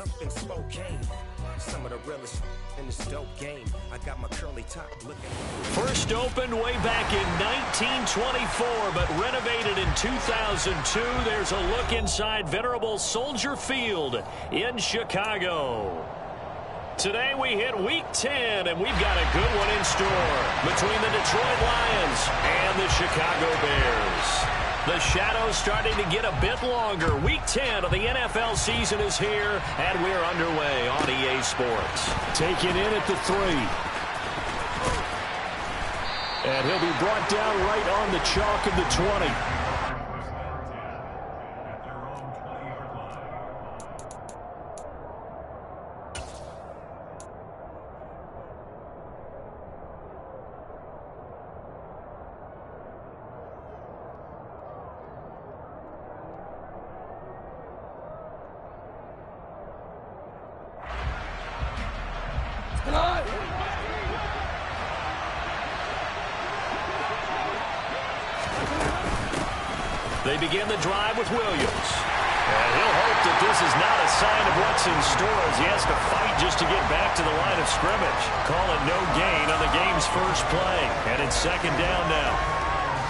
up in Spokane. Some of the realest in this dope game. I got my curly top looking. First opened way back in 1924, but renovated in 2002. There's a look inside venerable Soldier Field in Chicago. Today we hit Week 10, and we've got a good one in store between the Detroit Lions and the Chicago Bears. The shadow's starting to get a bit longer. Week 10 of the NFL season is here, and we're underway on EA Sports. Taken in at the 3. And he'll be brought down right on the chalk of the 20. They begin the drive with Williams. And he'll hope that this is not a sign of what's in store as he has to fight just to get back to the line of scrimmage. Call it no gain on the game's first play. And it's second down now.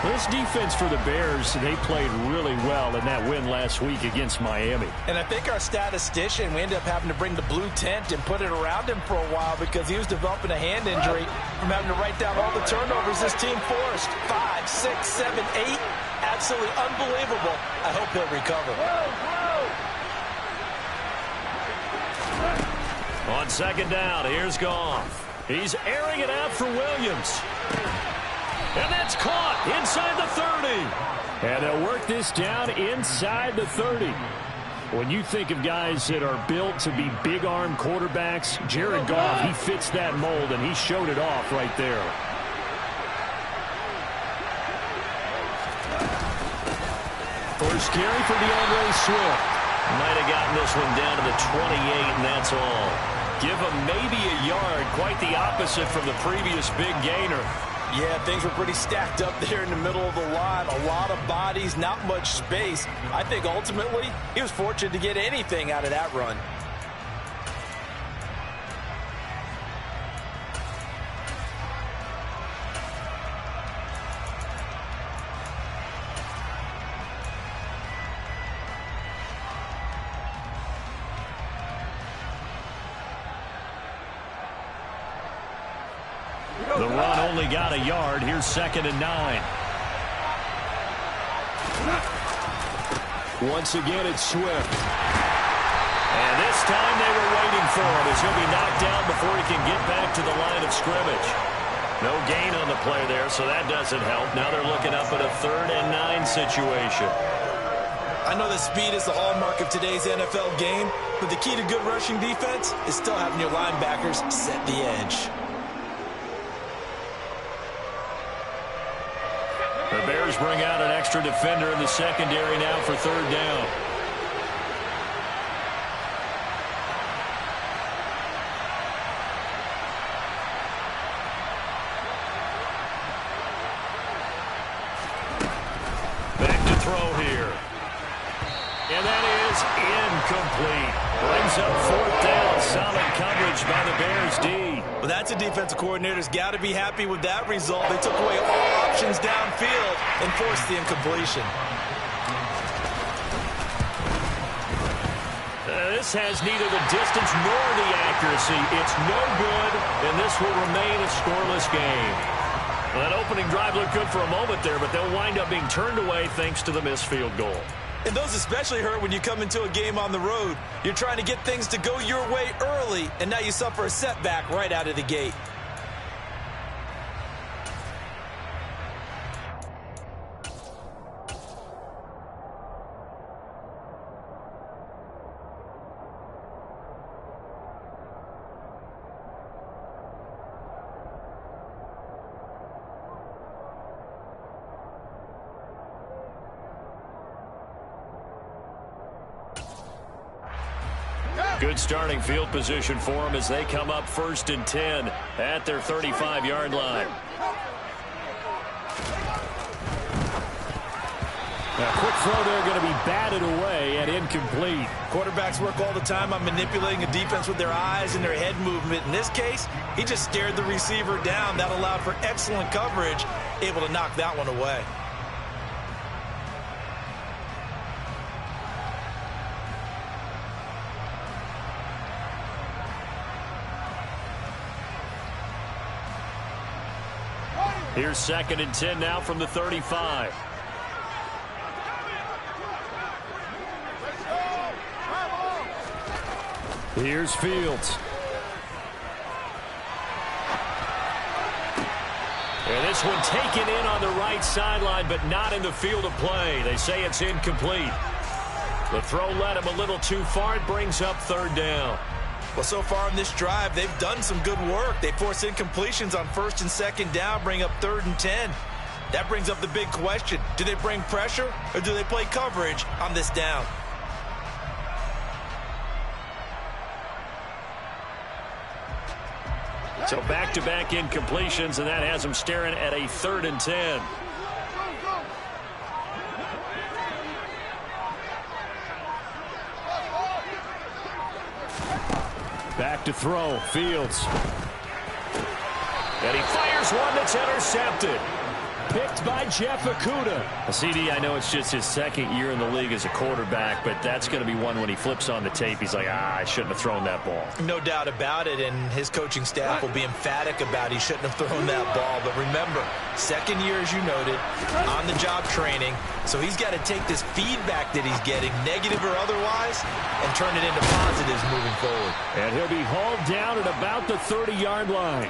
This defense for the Bears, they played really well in that win last week against Miami. And I think our statistician, we ended up having to bring the blue tent and put it around him for a while because he was developing a hand injury from having to write down all the turnovers this team forced. 5, 6, 7, 8. Absolutely unbelievable. I hope he'll recover. On second down, here's Goff. He's airing it out for Williams. And that's caught inside the 30. And they'll work this down inside the 30. When you think of guys that are built to be big-arm quarterbacks, Jared Goff, he fits that mold, and he showed it off right there. First carry for DeAndre Swift. Might have gotten this one down to the 28, and that's all. Give him maybe a yard, quite the opposite from the previous big gainer. Yeah, things were pretty stacked up there in the middle of the line. A lot of bodies, not much space. I think ultimately he was fortunate to get anything out of that run. The run only got a yard. Here's second and 9. Once again, it's Swift. And this time they were waiting for him as he'll be knocked down before he can get back to the line of scrimmage. No gain on the play there, so that doesn't help. Now they're looking up at a 3rd and 9 situation. I know that speed is the hallmark of today's NFL game, but the key to good rushing defense is still having your linebackers set the edge. The Bears bring out an extra defender in the secondary now for 3rd down. Back to throw here. And that is incomplete. Brings up 4th down. Solid coverage by the Bears D. Well, that's a defensive coordinator's got to be happy with that result. They took away all options downfield and forced the incompletion. This has neither the distance nor the accuracy. It's no good, and this will remain a scoreless game. Well, that opening drive looked good for a moment there, but they'll wind up being turned away thanks to the missed field goal. And those especially hurt when you come into a game on the road. You're trying to get things to go your way early, and now you suffer a setback right out of the gate. Good starting field position for them as they come up 1st and 10 at their 35-yard line. A quick throw there going to be batted away and incomplete. Quarterbacks work all the time on manipulating a defense with their eyes and their head movement. In this case, he just stared the receiver down. That allowed for excellent coverage, able to knock that one away. Here's 2nd and 10 now from the 35. Here's Fields. And this one taken in on the right sideline, but not in the field of play. They say it's incomplete. The throw led him a little too far. It brings up 3rd down. Well, so far in this drive, they've done some good work. They force incompletions on 1st and 2nd down, bring up 3rd and 10. That brings up the big question. Do they bring pressure or do they play coverage on this down? So back-to-back incompletions, and that has them staring at a 3rd and 10. Back to throw, Fields. And he fires one that's intercepted. Picked by Jeff Okudah. CD, I know it's just his 2nd year in the league as a quarterback, but that's going to be one when he flips on the tape. He's like, I shouldn't have thrown that ball. No doubt about it, and his coaching staff will be emphatic about he shouldn't have thrown that ball. But remember, 2nd year, as you noted, on-the-job training. So he's got to take this feedback that he's getting, negative or otherwise, and turn it into positives moving forward. And he'll be hauled down at about the 30-yard line.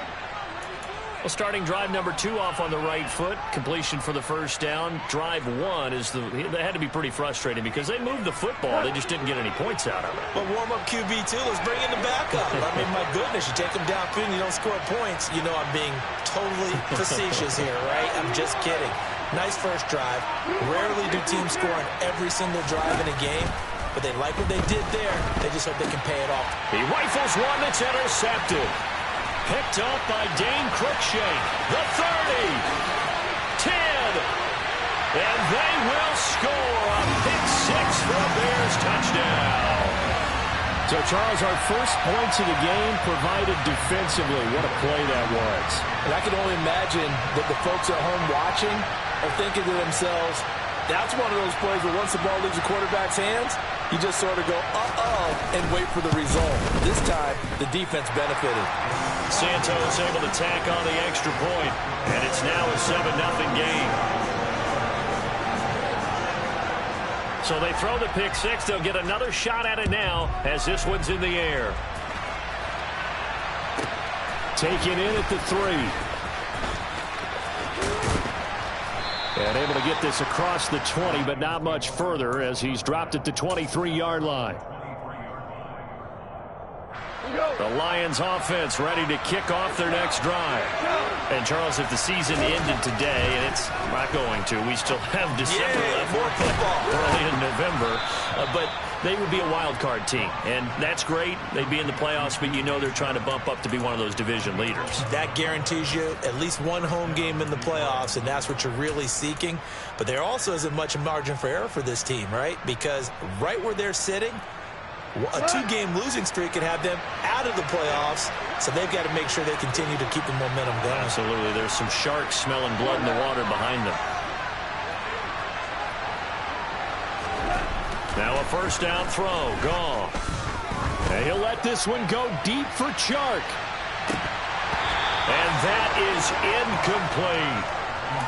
Well, starting drive number 2 off on the right foot. Completion for the 1st down. Drive 1 is that had to be pretty frustrating because they moved the football. They just didn't get any points out of it. Well, warm-up QB2, let's bring in the backup. I mean, my goodness, you take them downfield and you don't score points. You know I'm being totally facetious here, right? I'm just kidding. Nice first drive. Rarely do teams score on every single drive in a game, but they like what they did there. They just hope they can pay it off. He rifles one that's intercepted. Picked up by Dane Cruikshank. The 30. 10. And they will score a pick 6 for a Bears touchdown. So, Charles, our first points of the game provided defensively. What a play that was. And I can only imagine that the folks at home watching are thinking to themselves, that's one of those plays where once the ball leaves the quarterback's hands, you just sort of go, uh-oh, and wait for the result. This time, the defense benefited. Santos able to tack on the extra point, and it's now a 7-0 game. So they throw the pick 6. They'll get another shot at it now as this one's in the air. Taken in at the 3. And able to get this across the 20, but not much further as he's dropped at the 23-yard line. The Lions offense ready to kick off their next drive. And, Charles, if the season ended today, and it's not going to, we still have December left, more football early in November, but they would be a wild card team. And that's great. They'd be in the playoffs, but you know they're trying to bump up to be one of those division leaders. That guarantees you at least one home game in the playoffs, and that's what you're really seeking. But there also isn't much margin for error for this team, right? Because right where they're sitting, a 2-game losing streak could have them out of the playoffs, so they've got to make sure they continue to keep the momentum going. Absolutely. There's some sharks smelling blood in the water behind them. Now a 1st down throw. Gone. And he'll let this one go deep for Chark. And that is incomplete.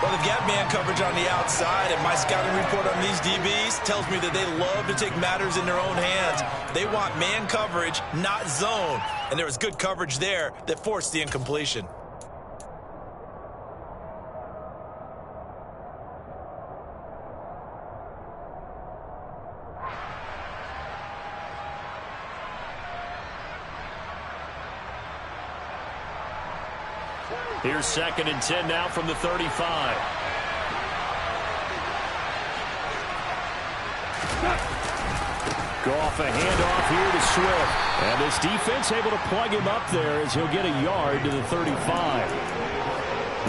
Well, they've got man coverage on the outside, and my scouting report on these DBs tells me that they love to take matters in their own hands. They want man coverage, not zone. And there was good coverage there that forced the incompletion. Here's 2nd and 10 now from the 35. Goff a handoff here to Swift. And this defense able to plug him up there as he'll get a yard to the 35.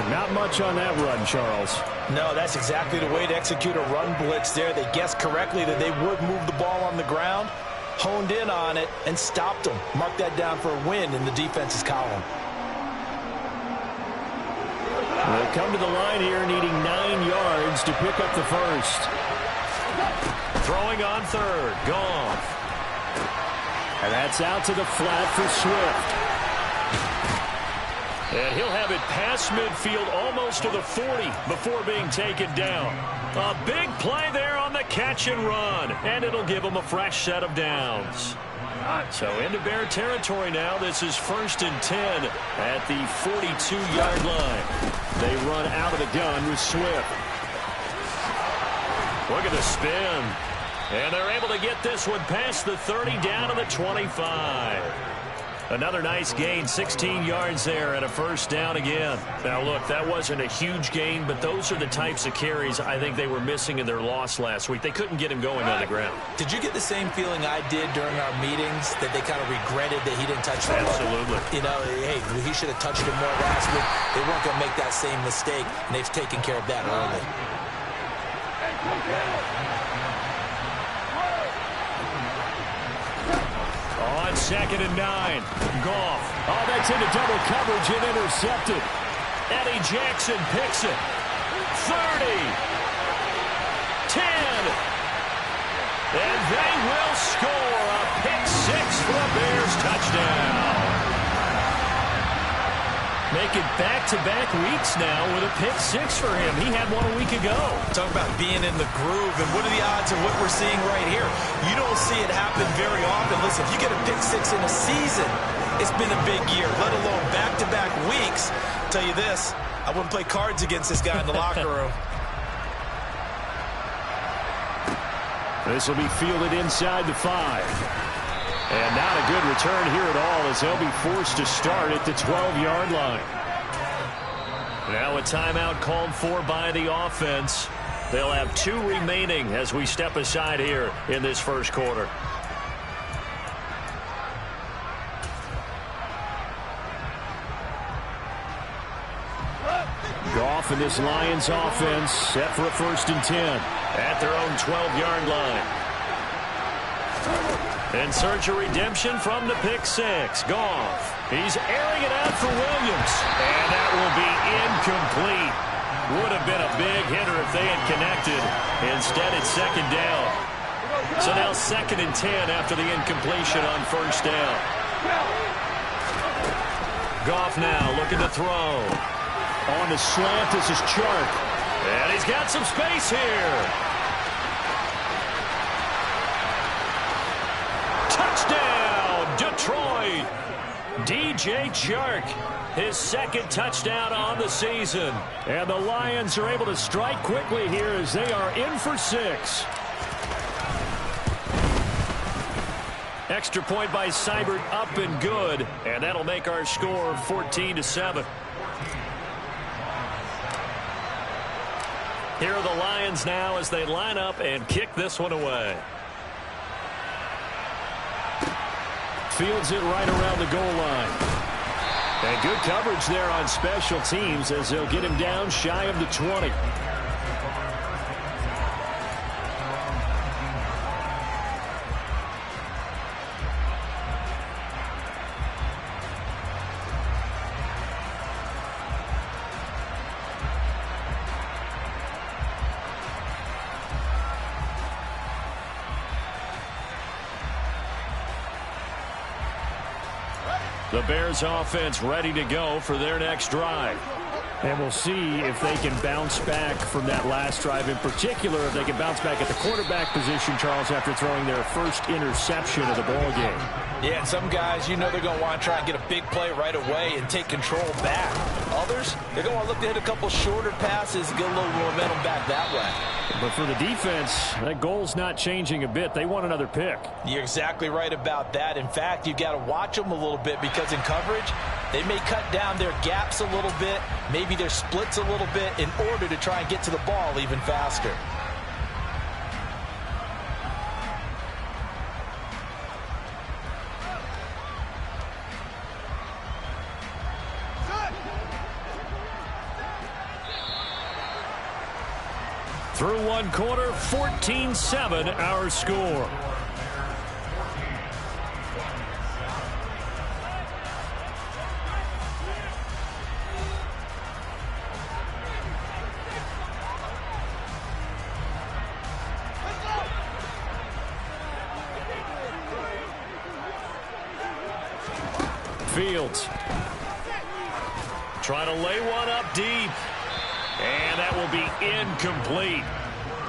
Not much on that run, Charles. No, that's exactly the way to execute a run blitz there. They guessed correctly that they would move the ball on the ground, honed in on it, and stopped them. Mark that down for a win in the defense's column. They'll come to the line here needing 9 yards to pick up the first. Throwing on third. Goff. And that's out to the flat for Swift. And he'll have it past midfield almost to the 40 before being taken down. A big play there on the catch and run. And it'll give him a fresh set of downs. So into Bear territory now. This is 1st and 10 at the 42-yard line. They run out of the gun with Swift. Look at the spin. And they're able to get this one past the 30 down to the 25. Another nice gain, 16 yards there and a first down again. Now, look, that wasn't a huge gain, but those are the types of carries I think they were missing in their loss last week. They couldn't get him going on the ground. Did you get the same feeling I did during our meetings, that they kind of regretted that he didn't touch the ball? Absolutely. You know, hey, he should have touched it more last week. They weren't going to make that same mistake, and they've taken care of that early. On 2nd and 9, Goff. Oh, that's into double coverage and intercepted. Eddie Jackson picks it. 30. 10. And they will score a pick 6 for the Bears touchdown. Making back-to-back weeks now with a pick 6 for him. He had one a week ago. Talk about being in the groove, and what are the odds of what we're seeing right here? You don't see it happen very often. Listen, if you get a pick 6 in a season, it's been a big year, let alone back-to-back weeks. I'll tell you this, I wouldn't play cards against this guy in the locker room. This will be fielded inside the 5. And not a good return here at all as they'll be forced to start at the 12-yard line. Now a timeout called for by the offense. They'll have 2 remaining as we step aside here in this first quarter. Goff and this Lions offense set for a 1st and 10 at their own 12-yard line. In search of redemption from the pick 6. Goff. He's airing it out for Williams. And that will be incomplete. Would have been a big hitter if they had connected. Instead, it's 2nd down. So now 2nd and 10 after the incompletion on 1st down. Goff now looking to throw. On the slant, this is Chark. And he's got some space here. Touchdown, Detroit. DJ Chark, his 2nd touchdown on the season. And the Lions are able to strike quickly here as they are in for 6. Extra point by Seibert, up and good. And that'll make our score 14-7. Here are the Lions now as they line up and kick this one away. Fields it right around the goal line. And good coverage there on special teams as they'll get him down shy of the 20. The Bears offense ready to go for their next drive. And we'll see if they can bounce back from that last drive. In particular, if they can bounce back at the quarterback position, Charles, after throwing their first interception of the ball game. Yeah, and some guys, you know they're going to want to try and get a big play right away and take control back. Others, they're going to want to look to hit a couple shorter passes, get a little momentum back that way. But for the defense, that goal's not changing a bit. They want another pick. You're exactly right about that. In fact, you've got to watch them a little bit because in coverage, they may cut down their gaps a little bit, maybe their splits a little bit in order to try and get to the ball even faster. Through one quarter, 14-7 our score. Fields trying to lay one up deep, and that will be incomplete.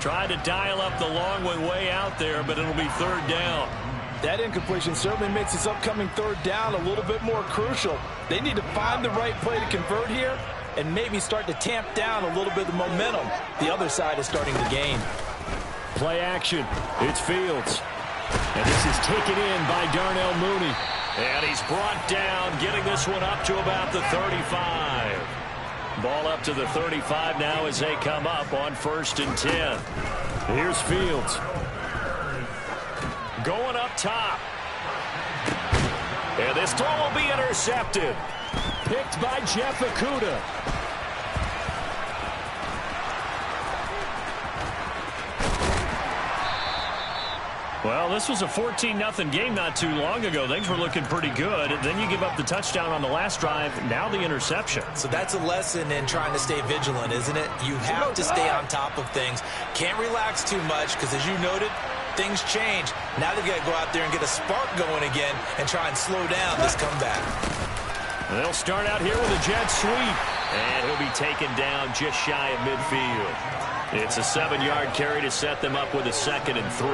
Tried to dial up the long one way out there, but it'll be third down. That incompletion certainly makes this upcoming third down a little bit more crucial. They need to find the right play to convert here and maybe start to tamp down a little bit of momentum the other side is starting to gain. Play action. It's Fields. And this is taken in by Darnell Mooney. And he's brought down, getting this one up to about the 35. Ball up to the 35 now as they come up on 1st and 10. Here's Fields. Going up top. And this throw will be intercepted. Picked by Jeff Okudah. Well, this was a 14-0 game not too long ago. Things were looking pretty good. Then you give up the touchdown on the last drive. Now the interception. So that's a lesson in trying to stay vigilant, isn't it? You have to stay on top of things. Can't relax too much because, as you noted, things change. Now they've got to go out there and get a spark going again and try and slow down this comeback. They'll start out here with a jet sweep. And he'll be taken down just shy of midfield. It's a 7-yard carry to set them up with a 2nd and 3.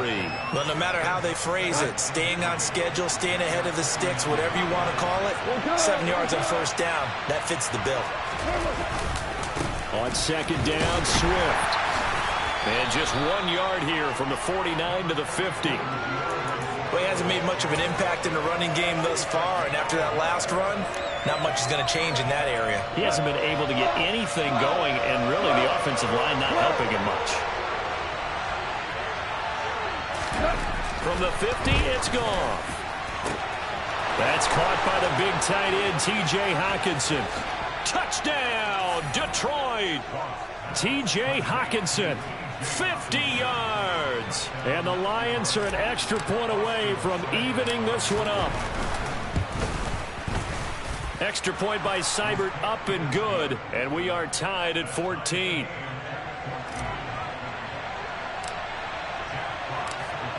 Well, no matter how they phrase it, staying on schedule, staying ahead of the sticks, whatever you want to call it, 7 yards on 1st down, that fits the bill. On 2nd down, Swift. And just 1 yard here from the 49 to the 50. Well, he hasn't made much of an impact in the running game thus far, and after that last run, not much is going to change in that area. He hasn't been able to get anything going, and really the offensive line not helping him much. From the 50, it's gone. That's caught by the big tight end, T.J. Hockenson. Touchdown, Detroit! T.J. Hockenson, 50 yards. And the Lions are an extra point away from evening this one up. Extra point by Seibert, up and good. And we are tied at 14.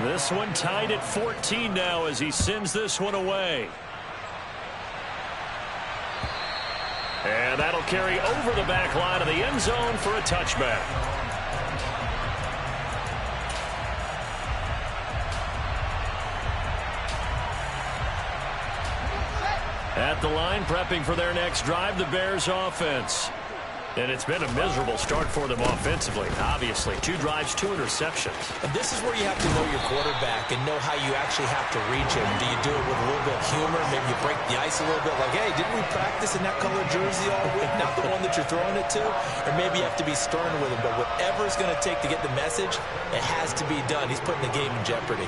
This one tied at 14 now as he sends this one away. And that'll carry over the back line of the end zone for a touchback. At the line, prepping for their next drive, the Bears offense. And it's been a miserable start for them offensively. Obviously, 2 drives, 2 interceptions. And this is where you have to know your quarterback and know how you actually have to reach him. Do you do it with a little bit of humor? Maybe you break the ice a little bit. Like, hey, didn't we practice in that color jersey all week? Not the one that you're throwing it to. Or maybe you have to be stern with him. But whatever it's going to take to get the message, it has to be done. He's putting the game in jeopardy.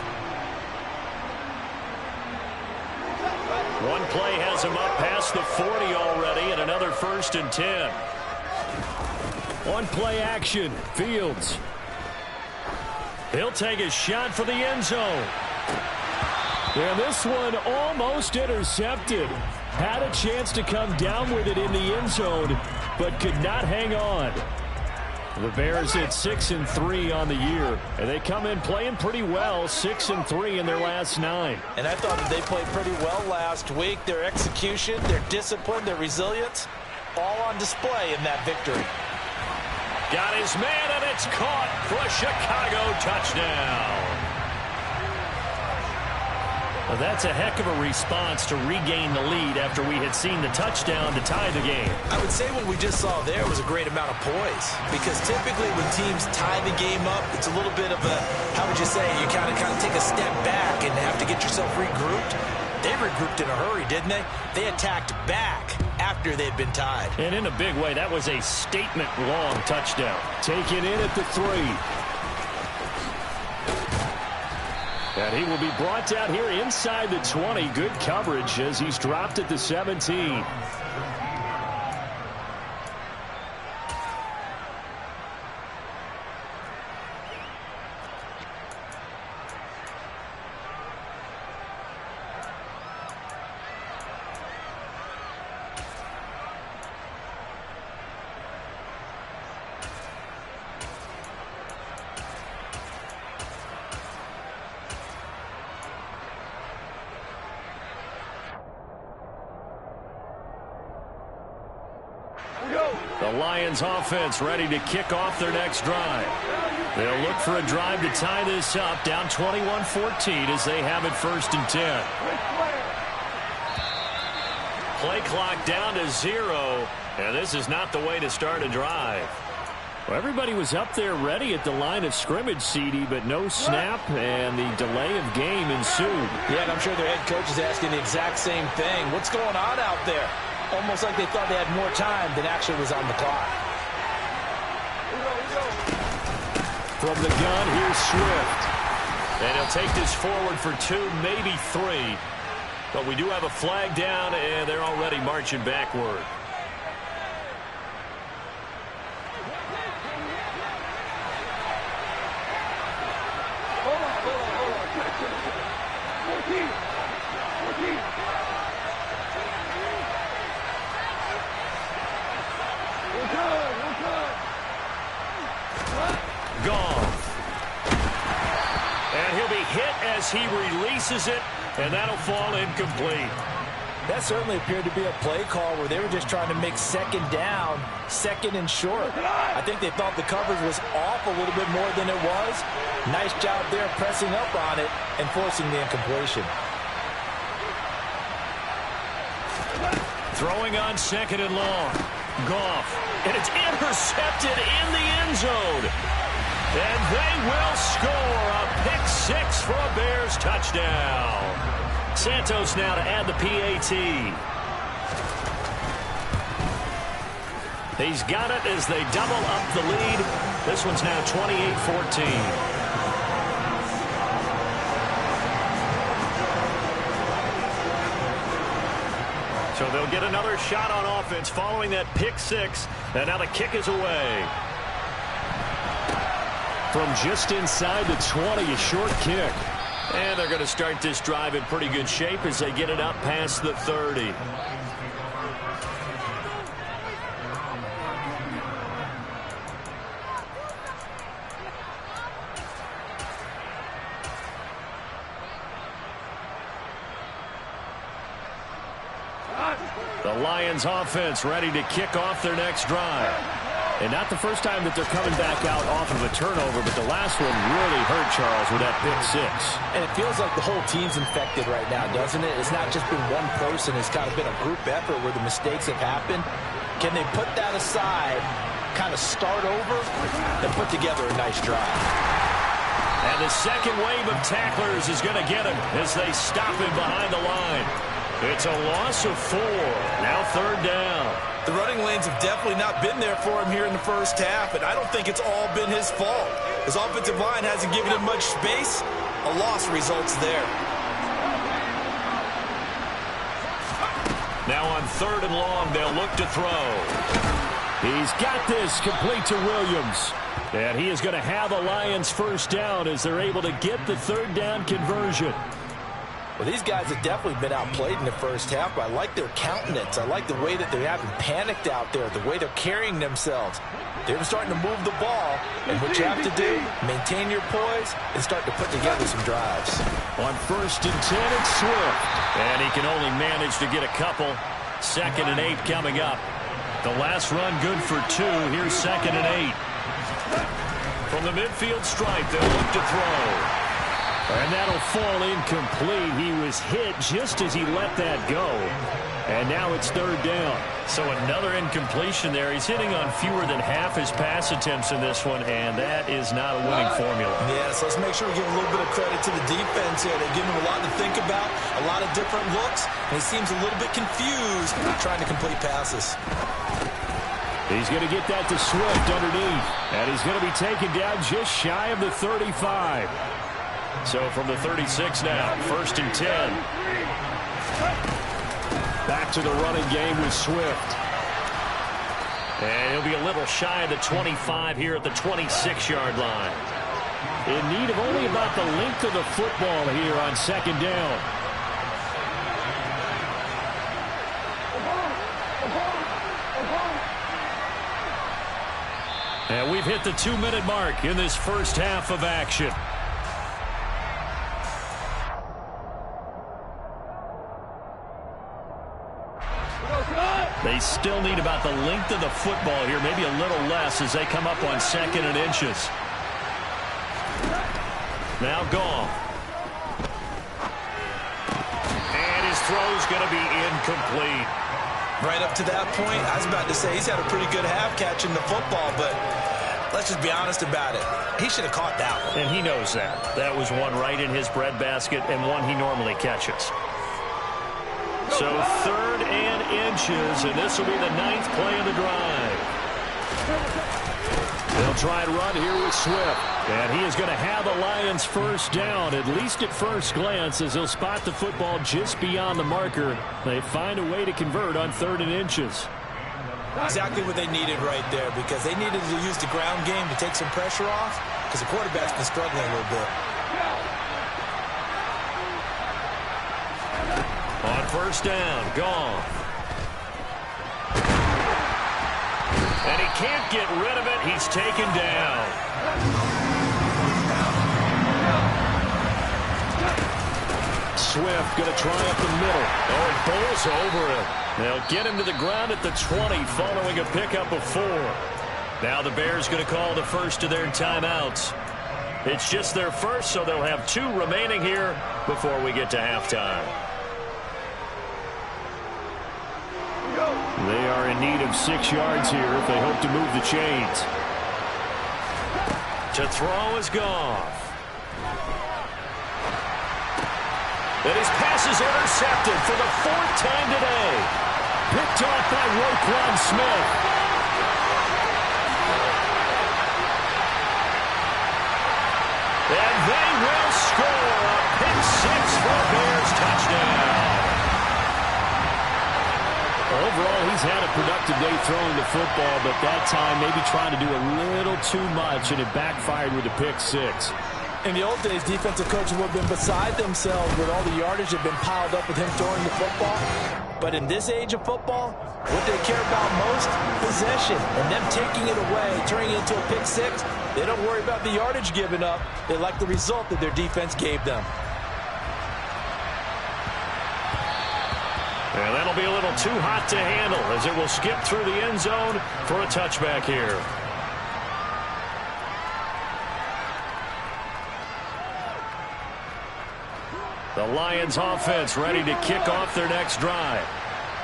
One play has him up past the 40 already, and another 1st and 10. On play action, Fields. He'll take a shot for the end zone. And this one almost intercepted. Had a chance to come down with it in the end zone, but could not hang on. The Bears at 6-3 on the year, and they come in playing pretty well, 6-3 in their last 9. And I thought that they played pretty well last week. Their execution, their discipline, their resilience, all on display in that victory. Got his man, and it's caught for a Chicago touchdown. Well, that's a heck of a response to regain the lead after we had seen the touchdown to tie the game. I would say what we just saw there was a great amount of poise, because typically when teams tie the game up, it's a little bit of a, how would you say, you kind of take a step back and have to get yourself regrouped. They regrouped in a hurry, didn't they? They attacked back after they'd been tied. And in a big way, that was a statement-long touchdown. Taken in at the 3. And he will be brought down here inside the 20. Good coverage as he's dropped at the 17. The Lions offense ready to kick off their next drive. They'll look for a drive to tie this up, down 21-14 as they have it 1st and 10. Play clock down to 0, and this is not the way to start a drive. Well, everybody was up there ready at the line of scrimmage, CD, but no snap, and the delay of game ensued. Yeah, and I'm sure their head coach is asking the exact same thing. What's going on out there? Almost like they thought they had more time than actually was on the clock. From the gun, here's Swift. And he'll take this forward for 2, maybe 3. But we do have a flag down, and they're already marching backward. He releases it, and that'll fall incomplete. That certainly appeared to be a play call where they were just trying to make 2nd down, 2nd and short. I think they thought the coverage was off a little bit more than it was. Nice job there pressing up on it and forcing the incompletion. Throwing on 2nd and long. Goff, and it's intercepted in the end zone. And they will score a pick-6 for a Bears touchdown. Santos now to add the PAT. He's got it as they double up the lead. This one's now 28-14. So they'll get another shot on offense following that pick-6. And now the kick is away. From just inside the 20, a short kick. And they're going to start this drive in pretty good shape as they get it up past the 30. The Lions offense ready to kick off their next drive. And not the first time that they're coming back out off of a turnover, but the last one really hurt Charles with that pick-6. And it feels like the whole team's infected right now, doesn't it? It's not just been one person. It's kind of been a group effort where the mistakes have happened. Can they put that aside, kind of start over, and put together a nice drive? And the second wave of tacklers is going to get him as they stop him behind the line. It's a loss of 4. Now 3rd down. The running lanes have definitely not been there for him here in the first half, and I don't think it's all been his fault. His offensive line hasn't given him much space. A loss results there. Now on 3rd and long, they'll look to throw. He's got this complete to Williams. And he is going to have a Lions 1st down as they're able to get the 3rd down conversion. Well, these guys have definitely been outplayed in the first half, but I like their countenance. I like the way that they haven't panicked out there, the way they're carrying themselves. They're starting to move the ball, and what you have to do, maintain your poise and start to put together some drives. On 1st and 10, it's Swift. And he can only manage to get a couple. 2nd and 8 coming up. The last run good for 2. Here's 2nd and 8. From the midfield stripe, they'll look to throw. And that'll fall incomplete. He was hit just as he let that go. And now it's 3rd down. So another incompletion there. He's hitting on fewer than half his pass attempts in this one, and that is not a winning formula. Yeah, so let's make sure we give a little bit of credit to the defense here. They're giving him a lot to think about, a lot of different looks, and he seems a little bit confused trying to complete passes. He's going to get that to Swift underneath, and he's going to be taken down just shy of the 35. So from the 36 now, 1st and 10. Back to the running game with Swift. And he'll be a little shy of the 25 here at the 26-yard line. In need of only about the length of the football here on 2nd down. And we've hit the 2-minute mark in this first half of action. They still need about the length of the football here, maybe a little less as they come up on 2nd and inches. Now Goff. And his throw's going to be incomplete. Right up to that point, I was about to say he's had a pretty good half catching the football, but let's just be honest about it. He should have caught that one. And he knows that. That was one right in his breadbasket and one he normally catches. So 3rd and inches, and this will be the 9th play of the drive. They'll try and run here with Swift. And he is going to have the Lions first down, at least at first glance, as he'll spot the football just beyond the marker. They find a way to convert on 3rd and inches. Exactly what they needed right there, because they needed to use the ground game to take some pressure off, because the quarterback's been struggling a little bit. On 1st down, Goff. And he can't get rid of it. He's taken down. Swift going to try up the middle. Oh, it bowls over him. They'll get him to the ground at the 20 following a pickup of 4. Now the Bears going to call the first of their timeouts. It's just their first, so they'll have 2 remaining here before we get to halftime. They are in need of 6 yards here if they hope to move the chains. To throw is Goff. And his pass is intercepted for the 4th time today. Picked off by Roquan Smith. And they will score a pick 6 for a Bears touchdown. Overall, he's had a productive day throwing the football, but that time maybe trying to do a little too much, and it backfired with a pick 6. In the old days, defensive coaches would have been beside themselves with all the yardage that had been piled up with him throwing the football. But in this age of football, what they care about most, possession, and them taking it away, turning it into a pick 6. They don't worry about the yardage given up. They like the result that their defense gave them. And that'll be a little too hot to handle as it will skip through the end zone for a touchback here. The Lions offense ready to kick off their next drive.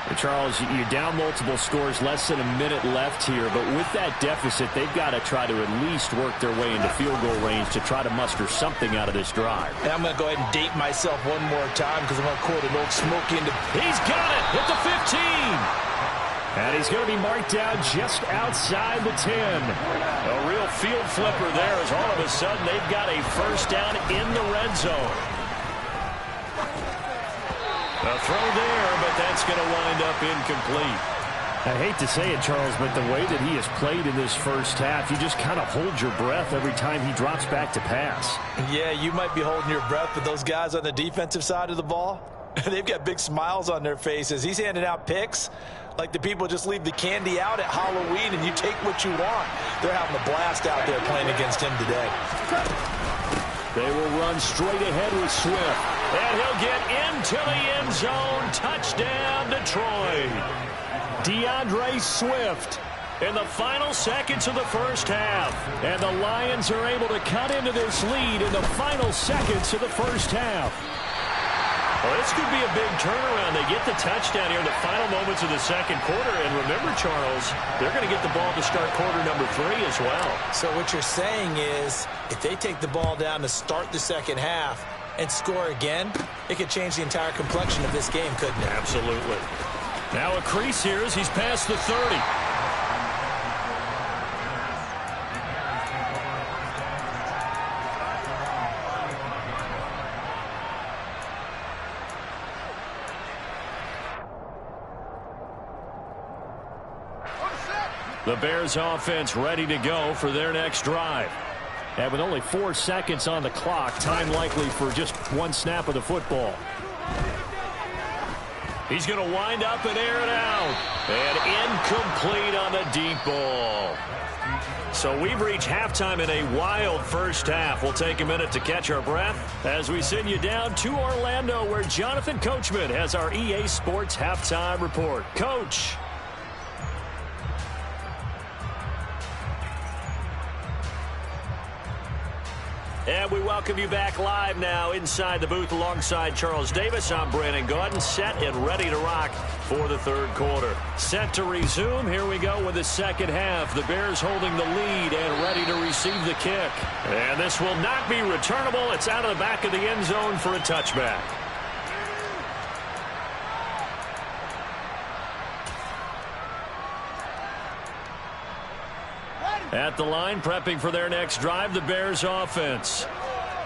And Charles, you're down multiple scores, less than a minute left here, but with that deficit, they've got to try to at least work their way into field goal range to try to muster something out of this drive. And I'm going to go ahead and date myself one more time because I'm going to quote an old Smokey. He's got it at the 15. And he's going to be marked down just outside the 10. A real field flipper there as all of a sudden they've got a first down in the red zone. A throw there, but that's going to wind up incomplete. I hate to say it, Charles, but the way that he has played in this first half, you just kind of hold your breath every time he drops back to pass. Yeah, you might be holding your breath, but those guys on the defensive side of the ball, they've got big smiles on their faces. He's handing out picks like the people just leave the candy out at Halloween and you take what you want. They're having a blast out there playing against him today. They will run straight ahead with Swift. And he'll get into the end zone. Touchdown, Detroit. DeAndre Swift in the final seconds of the first half. And the Lions are able to cut into this lead in the final seconds of the first half. Well, this could be a big turnaround. They get the touchdown here in the final moments of the second quarter. And remember, Charles, they're going to get the ball to start quarter number 3 as well. So what you're saying is if they take the ball down to start the second half and score again, it could change the entire complexion of this game, couldn't it? Absolutely. Now a crease here as he's past the 30. The Bears offense ready to go for their next drive. And with only 4 seconds on the clock, time likely for just one snap of the football. He's going to wind up and air it out. And incomplete on the deep ball. So we've reached halftime in a wild first half. We'll take a minute to catch our breath as we send you down to Orlando, where Jonathan Coachman has our EA Sports halftime report. Coach. And we welcome you back live now inside the booth alongside Charles Davis. I'm Brandon Gaudin, set and ready to rock for the third quarter. Set to resume. Here we go with the second half. The Bears holding the lead and ready to receive the kick. And this will not be returnable. It's out of the back of the end zone for a touchback. At the line, prepping for their next drive, the Bears offense.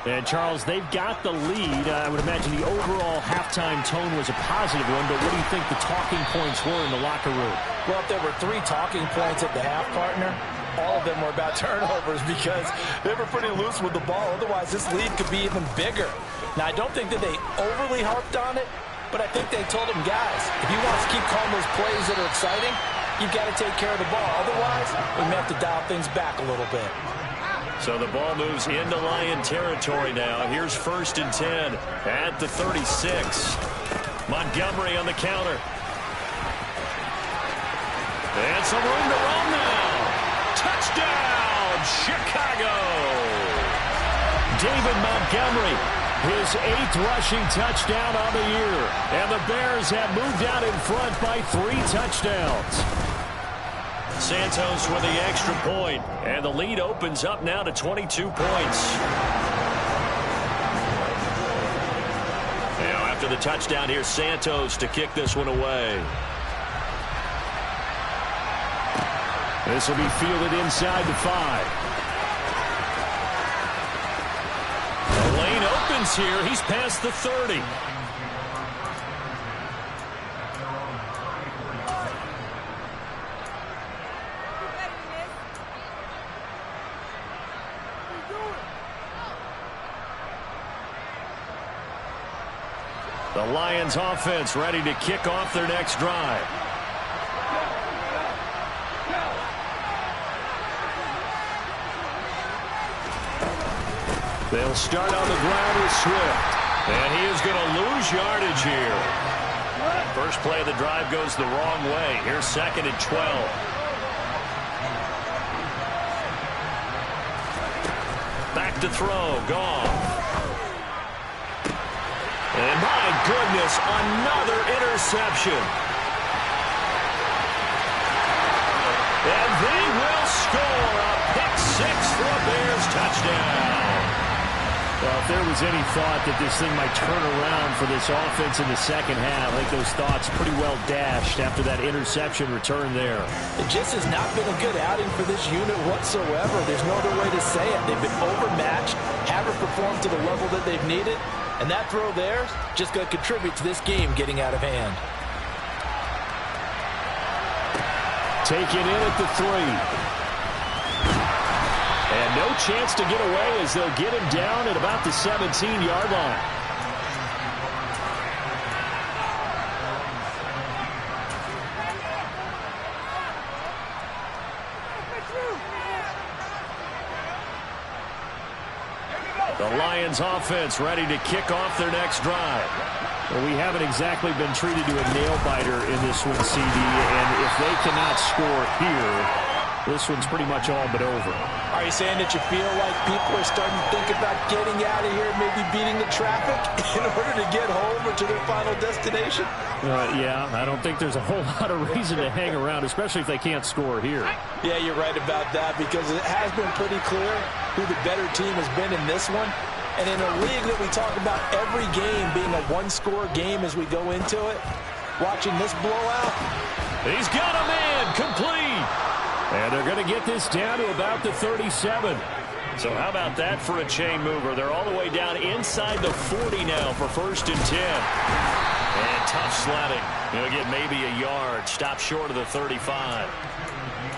And, Charles, they've got the lead. I would imagine the overall halftime tone was a positive one, but what do you think the talking points were in the locker room? Well, if there were 3 talking points at the half, partner, all of them were about turnovers because they were pretty loose with the ball. Otherwise, this lead could be even bigger. Now, I don't think that they overly harped on it, but I think they told them, guys, if you want us to keep calling those plays that are exciting, you've got to take care of the ball. Otherwise, we may have to dial things back a little bit. So the ball moves into Lion territory now. Here's 1st and 10 at the 36. Montgomery on the counter. And some room to roam now. Touchdown, Chicago. David Montgomery, his 8th rushing touchdown on the year. And the Bears have moved out in front by 3 touchdowns. Santos with the extra point, and the lead opens up now to 22 points. Now after the touchdown, here's Santos to kick this one away. This will be fielded inside the 5. The lane opens here. He's past the 30. The Lions offense ready to kick off their next drive. They'll start on the ground with Swift. And he is going to lose yardage here. First play of the drive goes the wrong way. Here's 2nd and 12. Back to throw. Gone. And my goodness, another interception. And they will score a pick-6 for a Bears touchdown. Well, if there was any thought that this thing might turn around for this offense in the second half, I think those thoughts pretty well dashed after that interception return there. It just has not been a good outing for this unit whatsoever. There's no other way to say it. They've been overmatched, haven't performed to the level that they've needed. And that throw there is just going to contribute to this game getting out of hand. Taken in at the 3. And no chance to get away as they'll get him down at about the 17-yard line. The Lions offense ready to kick off their next drive. Well, we haven't exactly been treated to a nail-biter in this one, CD, and if they cannot score here, this one's pretty much all but over. Are you saying that you feel like people are starting to think about getting out of here, maybe beating the traffic in order to get home or to their final destination? Yeah, I don't think there's a whole lot of reason to hang around, especially if they can't score here. Yeah, you're right about that because it has been pretty clear who the better team has been in this one. And in a league that we talk about every game being a one-score game as we go into it, watching this blowout. He's got a man complete. And they're going to get this down to about the 37. So how about that for a chain mover? They're all the way down inside the 40 now for 1st and 10. And tough sledding. They'll get maybe a yard. Stop short of the 35.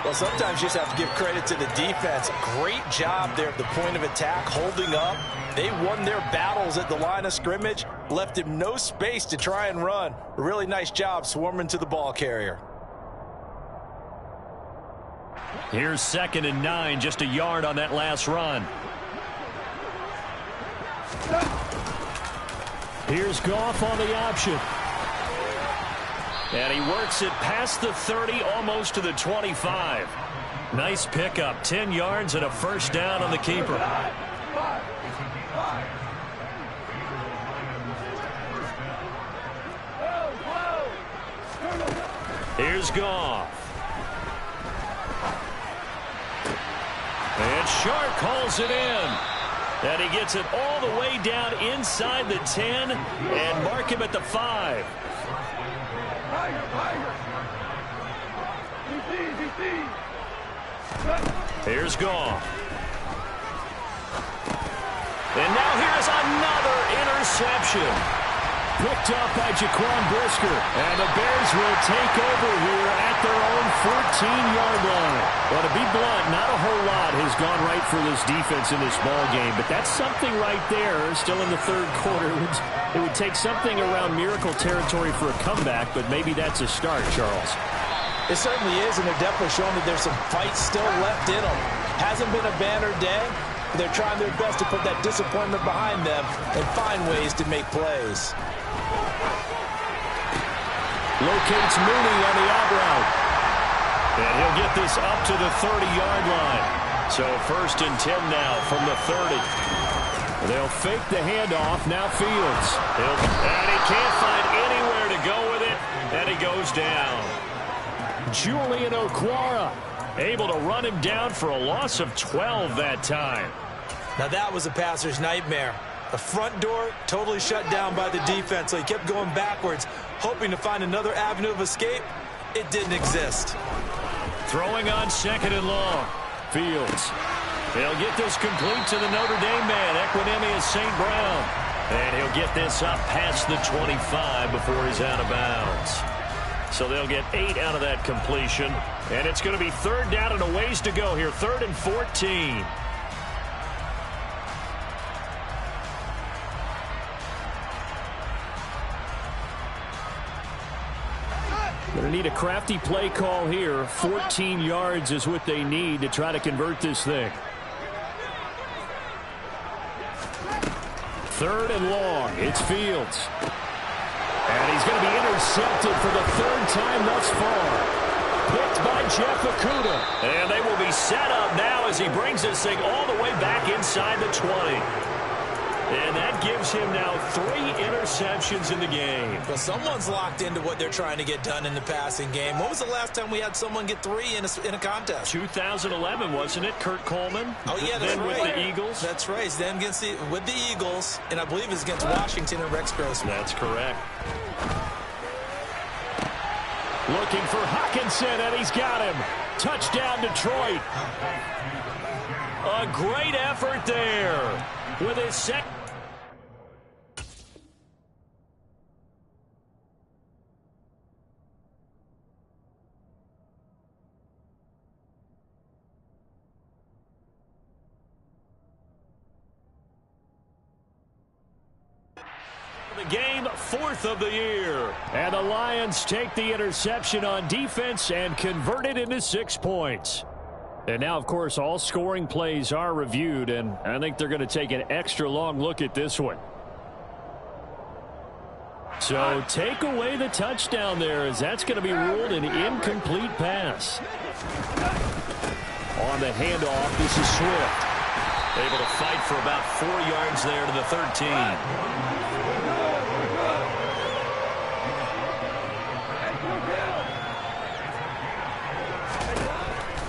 Well, sometimes you just have to give credit to the defense. Great job there at the point of attack, holding up. They won their battles at the line of scrimmage, left him no space to try and run. A really nice job swarming to the ball carrier. Here's 2nd and 9, just a yard on that last run. Here's Goff on the option. And he works it past the 30, almost to the 25. Nice pickup, 10 yards and a first down on the keeper. Here's Goff. And Shark calls it in. And he gets it all the way down inside the 10 and mark him at the 5. Here's Goff. And now here's another interception. Picked up by Jaquan Brisker. And the Bears will take over here at their own 14-yard line. Well, to be blunt, not a whole lot has gone right for this defense in this ball game, but that's something right there. Still in the third quarter. It would take something around miracle territory for a comeback, but maybe that's a start, Charles. It certainly is, and they're definitely showing that there's some fight still left in them. Hasn't been a banner day. They're trying their best to put that disappointment behind them and find ways to make plays. Locates Mooney on the out route. And he'll get this up to the 30-yard line. So 1st and 10 now from the 30. They'll fake the handoff. Now Fields. And he can't find anywhere to go with it. And he goes down. Julian Okwara able to run him down for a loss of 12 that time. Now that was a passer's nightmare. The front door totally shut down by the defense, so he kept going backwards, hoping to find another avenue of escape. It didn't exist. Throwing on 2nd and long. Fields. He'll get this complete to the Notre Dame man, Equanimeous St. Brown. And he'll get this up past the 25 before he's out of bounds. So they'll get 8 out of that completion. And it's going to be 3rd down and a ways to go here. 3rd and 14. Going to need a crafty play call here. 14 yards is what they need to try to convert this thing. 3rd and long. It's Fields. And he's going to be intercepted for the 3rd time thus far. Picked by Jeff Okudah. And they will be set up now as he brings this thing all the way back inside the 20. And that gives him now 3 interceptions in the game. Well, someone's locked into what they're trying to get done in the passing game. When was the last time we had someone get 3 in a contest? 2011, wasn't it? Kurt Coleman? Oh, yeah, that's then right. With the Eagles? That's right. Then with the Eagles, and I believe it's against Washington and Rex Grossman. That's correct. Looking for Hockenson, and he's got him. Touchdown, Detroit. A great effort there with his second. The game, 4th of the year. And the Lions take the interception on defense and convert it into 6 points. And now, of course, all scoring plays are reviewed, and I think they're going to take an extra long look at this one. So take away the touchdown there, as that's going to be ruled an incomplete pass. On the handoff, this is Swift. Able to fight for about 4 yards there to the 13.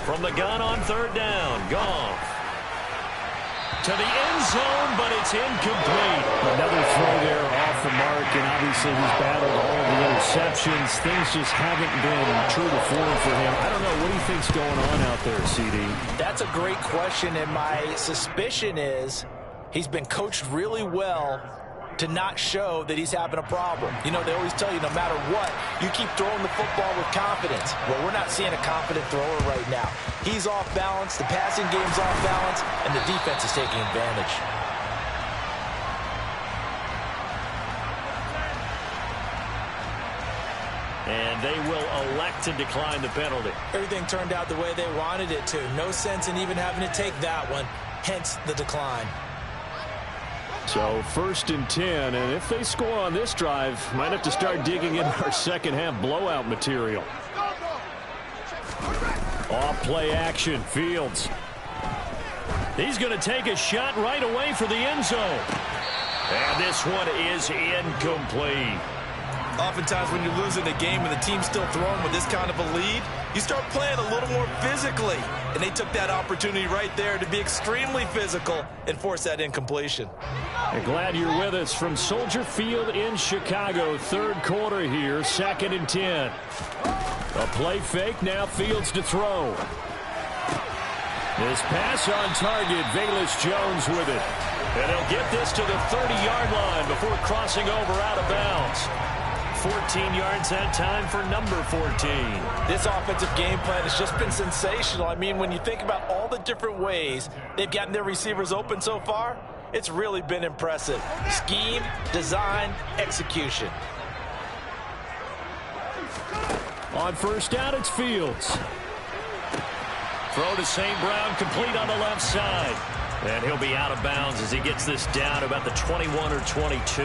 From the gun on 3rd down, Goff. To the end zone, but it's incomplete. Another throw there off the mark, and obviously he's battled all of the interceptions. Things just haven't been true to form for him. I don't know. What do you think's going on out there, CD? That's a great question, and my suspicion is he's been coached really well to not show that he's having a problem. You know, they always tell you no matter what, you keep throwing the football with confidence. Well, we're not seeing a confident thrower right now. He's off balance, the passing game's off balance, and the defense is taking advantage. And they will elect to decline the penalty. Everything turned out the way they wanted it to. No sense in even having to take that one, hence the decline. So 1st and 10, and if they score on this drive, might have to start digging in our second half blowout material. Off play action, Fields. He's going to take a shot right away for the end zone. And this one is incomplete. Oftentimes when you're losing a game and the team's still throwing with this kind of a lead, you start playing a little more physically. And they took that opportunity right there to be extremely physical and force that incompletion. I'm glad you're with us from Soldier Field in Chicago. Third quarter here, 2nd and 10. A play fake, now Fields to throw. This pass on target, Velus Jones with it. And he'll get this to the 30-yard line before crossing over out of bounds. 14 yards that time for number 14. This offensive game plan has just been sensational. I mean, when you think about all the different ways they've gotten their receivers open so far, it's really been impressive. Scheme, design, execution. On first down, it's Fields. Throw to St. Brown, complete on the left side. And he'll be out of bounds as he gets this down about the 21 or 22.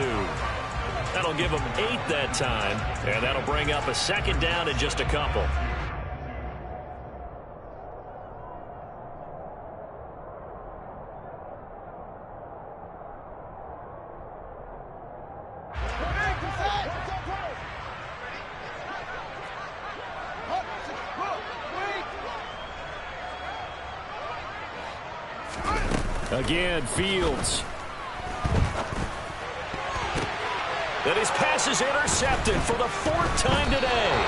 That'll give him 8 that time, and that'll bring up a 2nd down in just a couple. Again, Fields. And his pass is intercepted for the 4th time today.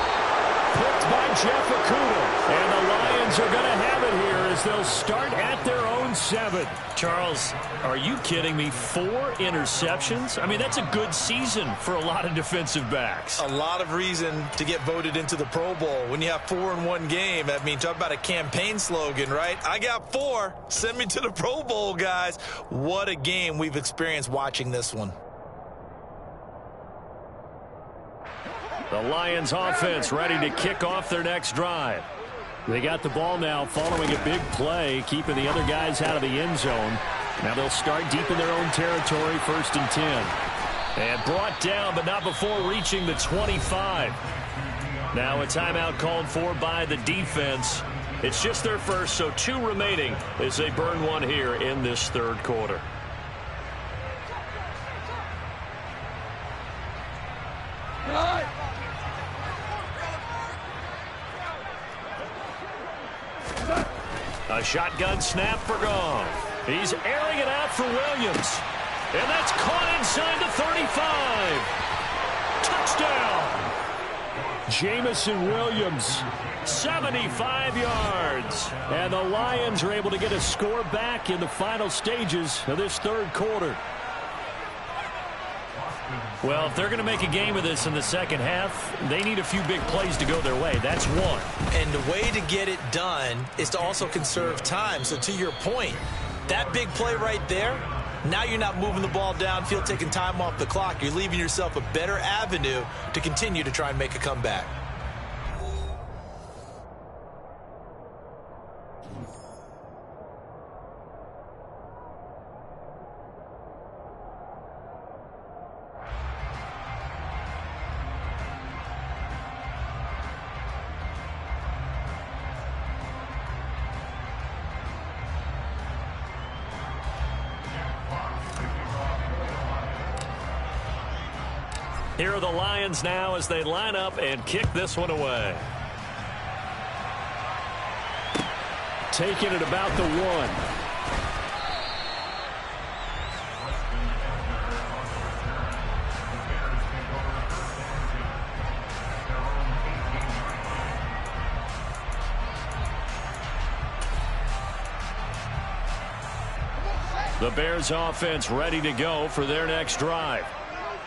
Picked by Jeff Okudah. And the Lions are going to have it here as they'll start at their own 7. Charles, are you kidding me? 4 interceptions? I mean, that's a good season for a lot of defensive backs. A lot of reason to get voted into the Pro Bowl. When you have 4 in one game, I mean, talk about a campaign slogan, right? I got 4. Send me to the Pro Bowl, guys. What a game we've experienced watching this one. The Lions offense ready to kick off their next drive. They got the ball now following a big play, keeping the other guys out of the end zone. Now they'll start deep in their own territory, 1st and 10. And brought down, but not before reaching the 25. Now a timeout called for by the defense. It's just their first, so 2 remaining as they burn one here in this 3rd quarter. A shotgun snap for Goff. He's airing it out for Williams. And that's caught inside the 35. Touchdown. Jamison Williams, 75 yards. And the Lions are able to get a score back in the final stages of this 3rd quarter. Well, if they're going to make a game of this in the 2nd half, they need a few big plays to go their way. That's one. And the way to get it done is to also conserve time. So to your point, that big play right there, now you're not moving the ball downfield, taking time off the clock. You're leaving yourself a better avenue to continue to try and make a comeback. Here are the Lions now as they line up and kick this one away. Taking it about the 1. The Bears offense ready to go for their next drive.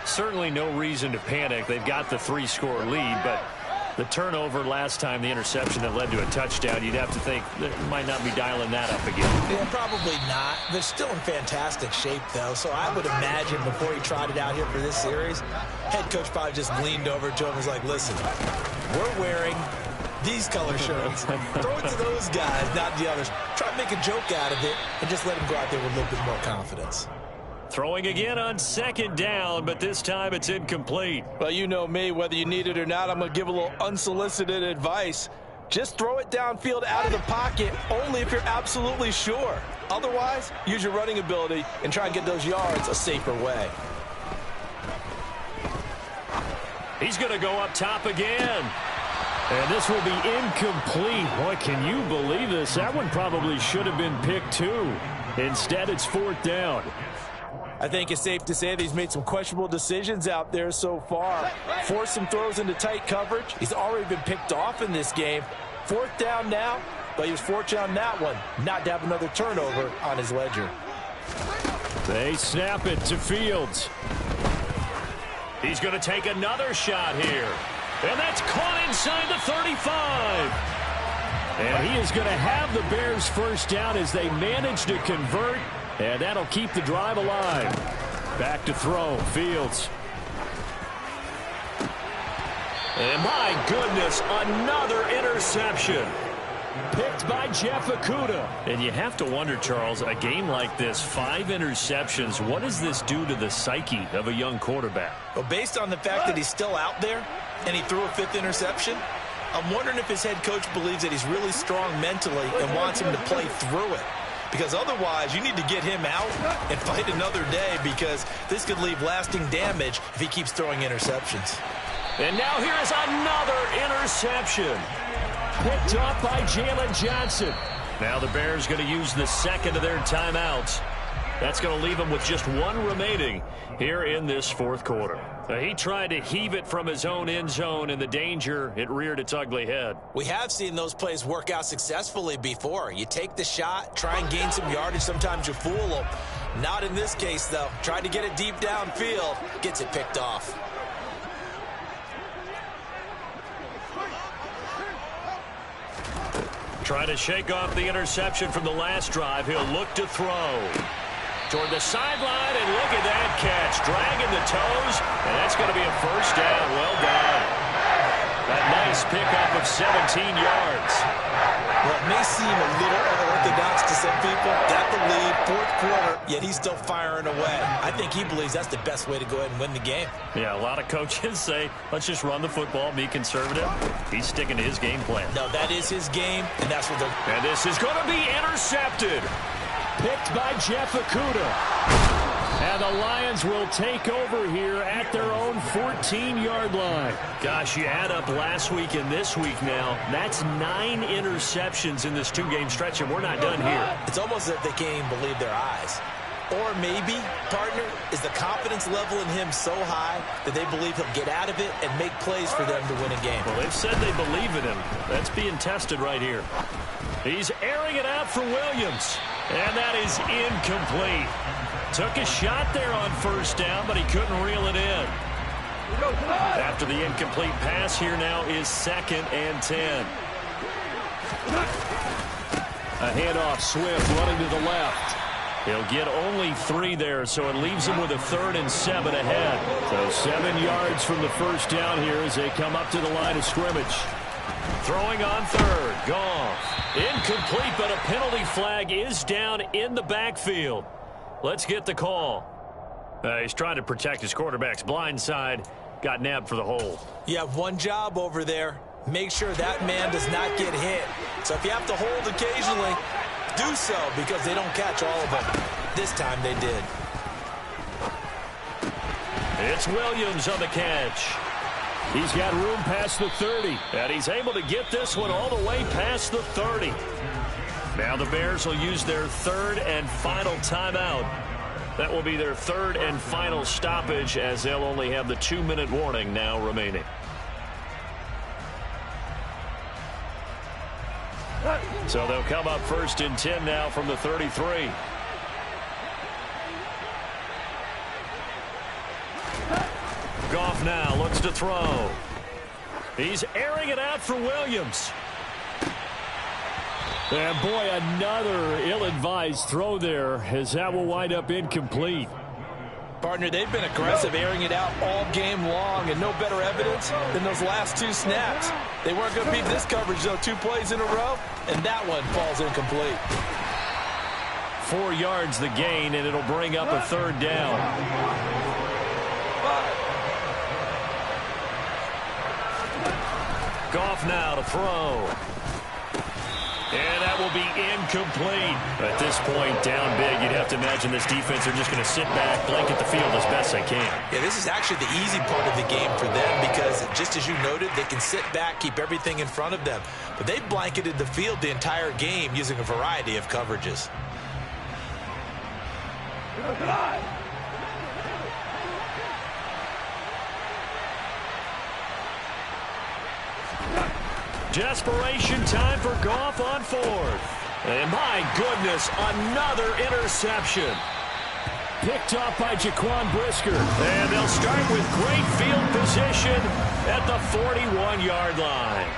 Certainly no reason to panic. They've got the 3-score lead, but the turnover last time, the interception that led to a touchdown, you'd have to think they might not be dialing that up again. Yeah, probably not. They're still in fantastic shape, though, so I would imagine before he trotted out here for this series, head coach probably just leaned over to him and was like, listen, we're wearing these color shirts. Throw it to those guys, not the others. Try to make a joke out of it and just let him go out there with a little bit more confidence. Throwing again on 2nd down, but this time it's incomplete. Well, you know me, whether you need it or not, I'm going to give a little unsolicited advice. Just throw it downfield out of the pocket only if you're absolutely sure. Otherwise, use your running ability and try and get those yards a safer way. He's going to go up top again. And this will be incomplete. Boy, can you believe this? That one probably should have been picked too. Instead, it's 4th down. I think it's safe to say that he's made some questionable decisions out there so far. Forced some throws into tight coverage. He's already been picked off in this game. 4th down now, but he was fortunate on that one not to have another turnover on his ledger. They snap it to Fields. He's going to take another shot here. And that's caught inside the 35. And he is going to have the Bears first down as they manage to convert. And that'll keep the drive alive. Back to throw. Fields. And my goodness, another interception. Picked by Jeff Okudah. And you have to wonder, Charles, a game like this, 5 interceptions, what does this do to the psyche of a young quarterback? Well, based on the fact that he's still out there and he threw a 5th interception, I'm wondering if his head coach believes that he's really strong mentally and wants him to play through it. Because otherwise, you need to get him out and fight another day, because this could leave lasting damage if he keeps throwing interceptions. And now here is another interception. Picked off by Jalen Johnson. Now the Bears going to use the second of their timeouts. That's going to leave them with just 1 remaining here in this 4th quarter. He tried to heave it from his own end zone, and the danger, it reared its ugly head. We have seen those plays work out successfully before. You take the shot, try and gain some yardage. Sometimes you fool them. Not in this case, though. Tried to get it deep downfield. Gets it picked off. Trying to shake off the interception from the last drive. He'll look to throw. Toward the sideline, and look at that catch. Dragging the toes, and that's going to be a first down. Well done. A nice pickup of 17 yards. Well, it may seem a little unorthodox to some people. Got the lead, 4th quarter, yet he's still firing away. I think he believes that's the best way to go ahead and win the game. Yeah, a lot of coaches say, let's just run the football, be conservative. He's sticking to his game plan. No, that is his game, and that's what they're... And this is going to be intercepted. Picked by Jeff Okudah. And the Lions will take over here at their own 14-yard line. Gosh, you add up last week and this week now. That's 9 interceptions in this 2-game stretch, and we're not done here. It's almost as if they can't even believe their eyes. Or maybe, partner, is the confidence level in him so high that they believe he'll get out of it and make plays for them to win a game. Well, they've said they believe in him. That's being tested right here. He's airing it out for Williams. And that is incomplete. Took a shot there on first down, but he couldn't reel it in. After the incomplete pass, here now is 2nd and 10. A handoff, Swift running to the left. He'll get only 3 there, so it leaves him with a 3rd and 7 ahead. So 7 yards from the first down here as they come up to the line of scrimmage. Throwing on 3rd, Goff. Incomplete, but a penalty flag is down in the backfield. Let's get the call. He's trying to protect his quarterback's blind side. Got nabbed for the hold. You have one job over there. Make sure that man does not get hit. So if you have to hold occasionally, do so, because they don't catch all of them. This time they did. It's Williams on the catch. He's got room past the 30, and he's able to get this one all the way past the 30. Now the Bears will use their 3rd and final timeout. That will be their 3rd and final stoppage, as they'll only have the 2-minute warning now remaining. So they'll come up 1st and 10 now from the 33. Goff now looks to throw. He's airing it out for Williams. And boy, another ill-advised throw there, as that will wind up incomplete. Partner, they've been aggressive, airing it out all game long, and no better evidence than those last 2 snaps. They weren't going to beat this coverage, though, 2 plays in a row, and that one falls incomplete. 4 yards the gain, and it'll bring up a 3rd down. Goff now to throw. And that will be incomplete. At this point, down big, you'd have to imagine this defense are just going to sit back, blanket the field as best they can. Yeah, this is actually the easy part of the game for them because, just as you noted, they can sit back, keep everything in front of them. But they've blanketed the field the entire game using a variety of coverages. Desperation time for Goff on fourth. And my goodness, another interception. Picked off by Jaquan Brisker. And they'll start with great field position at the 41-yard line.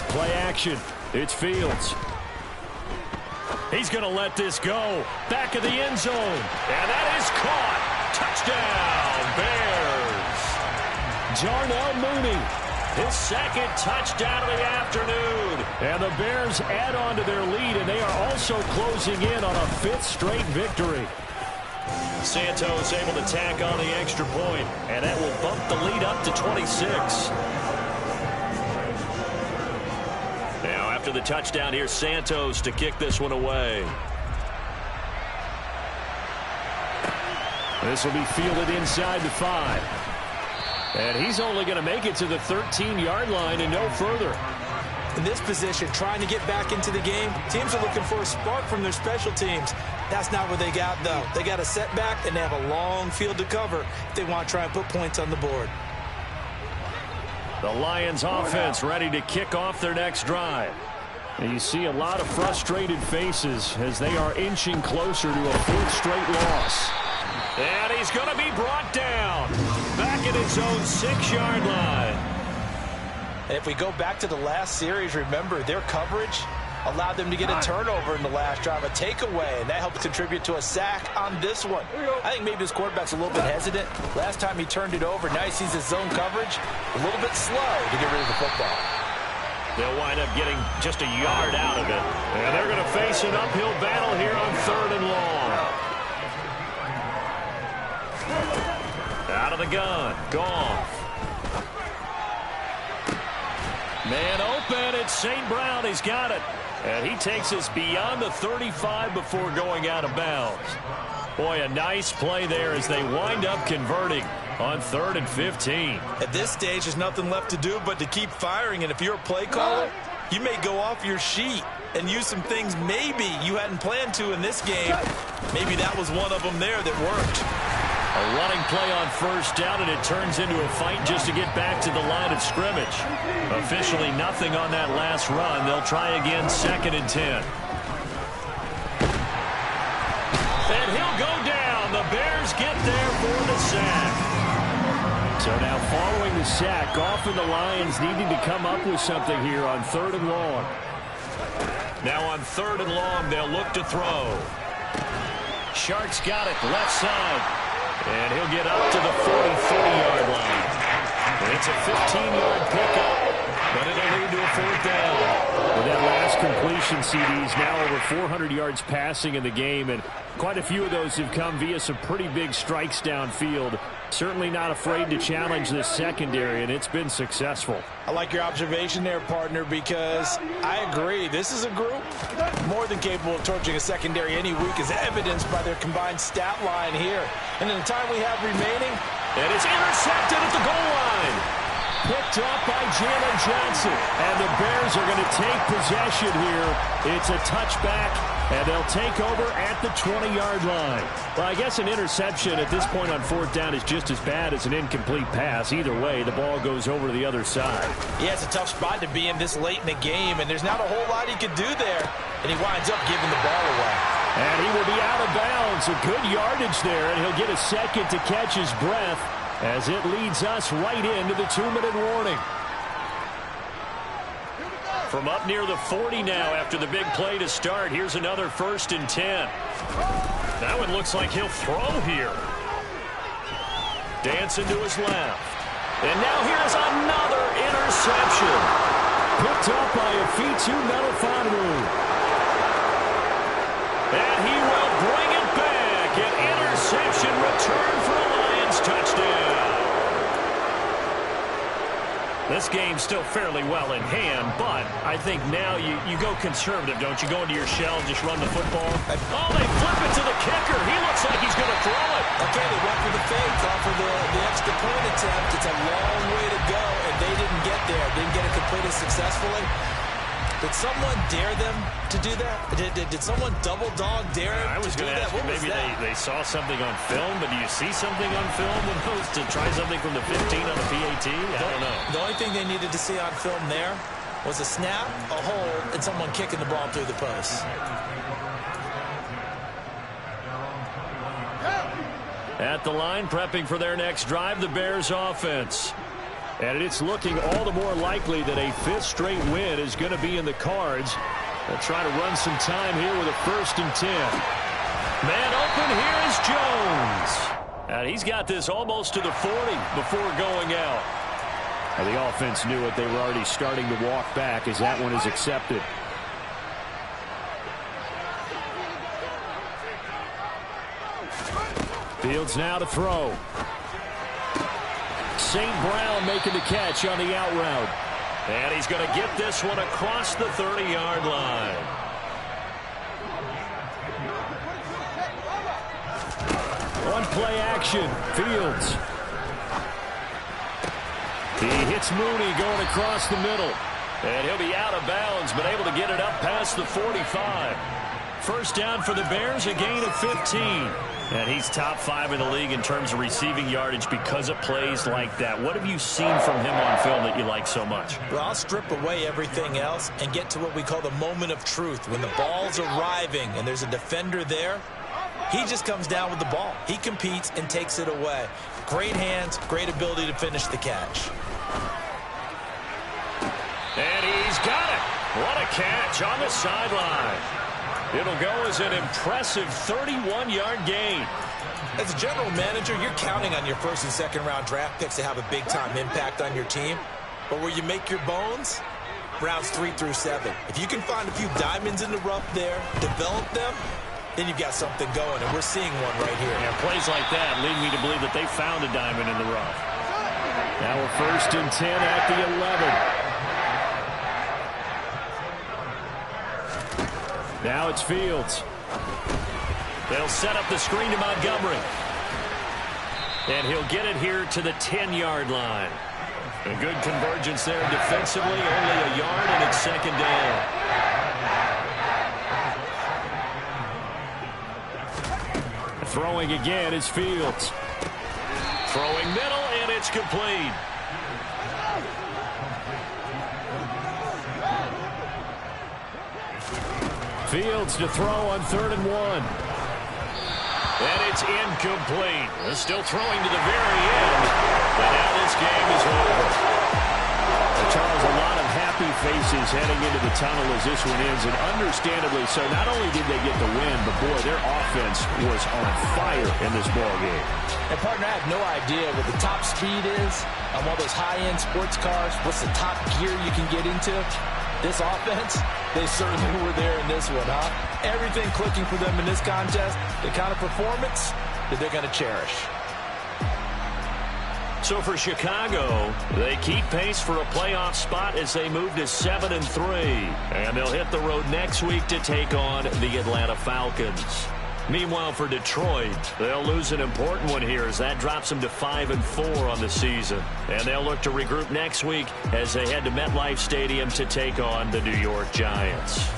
Play action. It's Fields. He's going to let this go. Back of the end zone. And that is caught. Touchdown, Bears. Darnell Mooney. His second touchdown of the afternoon. And the Bears add on to their lead, and they are also closing in on a fifth straight victory. Santos able to tack on the extra point, and that will bump the lead up to 26. After the touchdown, here's Santos to kick this one away. This will be fielded inside the 5. And he's only going to make it to the 13-yard line and no further. In this position, trying to get back into the game, teams are looking for a spark from their special teams. That's not what they got, though. They got a setback, and they have a long field to cover if they want to try and put points on the board. The Lions offense ready to kick off their next drive. And you see a lot of frustrated faces as they are inching closer to a fourth straight loss. And he's going to be brought down back at his own 6-yard line. And if we go back to the last series, remember their coverage allowed them to get a turnover in the last drive, a takeaway, and that helped contribute to a sack on this one. I think maybe his quarterback's a little bit hesitant. Last time he turned it over, now he sees his zone coverage a little bit slow to get rid of the football. They'll wind up getting just a yard out of it. And they're going to face an uphill battle here on 3rd and long. Out of the gun. Goff. Man open. It's St. Brown. He's got it. And he takes us beyond the 35 before going out of bounds. Boy, a nice play there as they wind up converting on 3rd and 15. At this stage, there's nothing left to do but to keep firing. And if you're a play caller, you may go off your sheet and use some things maybe you hadn't planned to in this game. Maybe that was one of them there that worked. A running play on first down, and it turns into a fight just to get back to the line of scrimmage. Officially nothing on that last run. They'll try again, 2nd and 10. And he'll go down. The Bears get there for the sack. So now following the sack, Goff and the Lions needing to come up with something here on 3rd and long. Now on 3rd and long, they'll look to throw. Sharks got it, left side. And he'll get up to the 43-yard line. It's a 15-yard pickup, but it'll lead to a 4th down. With that last completion, CD's now over 400 yards passing in the game, and quite a few of those have come via some pretty big strikes downfield. Certainly not afraid to challenge this secondary, and it's been successful. I like your observation there, partner, because I agree. This is a group more than capable of torching a secondary any week, as evidenced by their combined stat line here. And in the time we have remaining, and it's intercepted at the goal line. Picked up by Jalen Johnson. And the Bears are going to take possession here. It's a touchback, and they'll take over at the 20-yard line. Well, I guess an interception at this point on 4th down is just as bad as an incomplete pass. Either way, the ball goes over to the other side. Yeah, it's a tough spot to be in this late in the game, and there's not a whole lot he could do there. And he winds up giving the ball away. And he will be out of bounds. A good yardage there, and he'll get a second to catch his breath as it leads us right into the 2-minute warning. From up near the 40 now after the big play to start, here's another 1st and 10. That one looks like he'll throw here. Dancing to his left. And now here's another interception. Picked up by Afitu Melifonwu. And he will bring it back. An interception return for a Lions touchdown. This game's still fairly well in hand, but I think now you go conservative, don't you? Go into your shell and just run the football. Oh, they flip it to the kicker. He looks like he's going to throw it. Okay, they went for the fake off of the extra point attempt. It's a long way to go, and they didn't get there. Didn't get it completed successfully. Did someone dare them to do that? Did someone double dog dare them I was going to ask you, maybe they saw something on film, but do you see something on film to try something from the 15 on the PAT? I don't know. The only thing they needed to see on film there was a snap, a hold, and someone kicking the ball through the post. At the line, prepping for their next drive, the Bears offense. And it's looking all the more likely that a fifth straight win is going to be in the cards. They'll try to run some time here with a 1st and 10. Man open, here is Jones. And he's got this almost to the 40 before going out. And the offense knew it. They were already starting to walk back as that one is accepted. Fields now to throw. St. Brown making the catch on the out route. And he's going to get this one across the 30-yard line. On play action, Fields. He hits Mooney going across the middle. And he'll be out of bounds, but able to get it up past the 45. First down for the Bears, a gain of 15. And he's top 5 in the league in terms of receiving yardage because of plays like that. What have you seen from him on film that you like so much? Well, I'll strip away everything else and get to what we call the moment of truth. When the ball's arriving and there's a defender there, he just comes down with the ball. He competes and takes it away. Great hands, great ability to finish the catch. And he's got it. What a catch on the sideline. It'll go as an impressive 31-yard gain. As a general manager, you're counting on your first and second round draft picks to have a big-time impact on your team. But where you make your bones, rounds 3 through 7. If you can find a few diamonds in the rough there, develop them, then you've got something going, and we're seeing one right here. Yeah, plays like that lead me to believe that they found a diamond in the rough. Now we're 1st and 10 at the 11. Now it's Fields. They'll set up the screen to Montgomery. And he'll get it here to the 10-yard line. A good convergence there defensively, only a yard, and it's 2nd down. Throwing again is Fields. Throwing middle, and it's complete. Fields to throw on 3rd and 1. And it's incomplete. They're still throwing to the very end. And now this game is over. Charles, a lot of happy faces heading into the tunnel as this one ends, and understandably so. Not only did they get the win, but boy, their offense was on fire in this ball game. And partner, I have no idea what the top speed is on one of those high-end sports cars. What's the top gear you can get into? This offense, they certainly were there in this one, huh? Everything clicking for them in this contest, the kind of performance that they're going to cherish. So for Chicago, they keep pace for a playoff spot as they move to 7-3. And they'll hit the road next week to take on the Atlanta Falcons. Meanwhile, for Detroit, they'll lose an important one here as that drops them to 5-4 on the season. And they'll look to regroup next week as they head to MetLife Stadium to take on the New York Giants.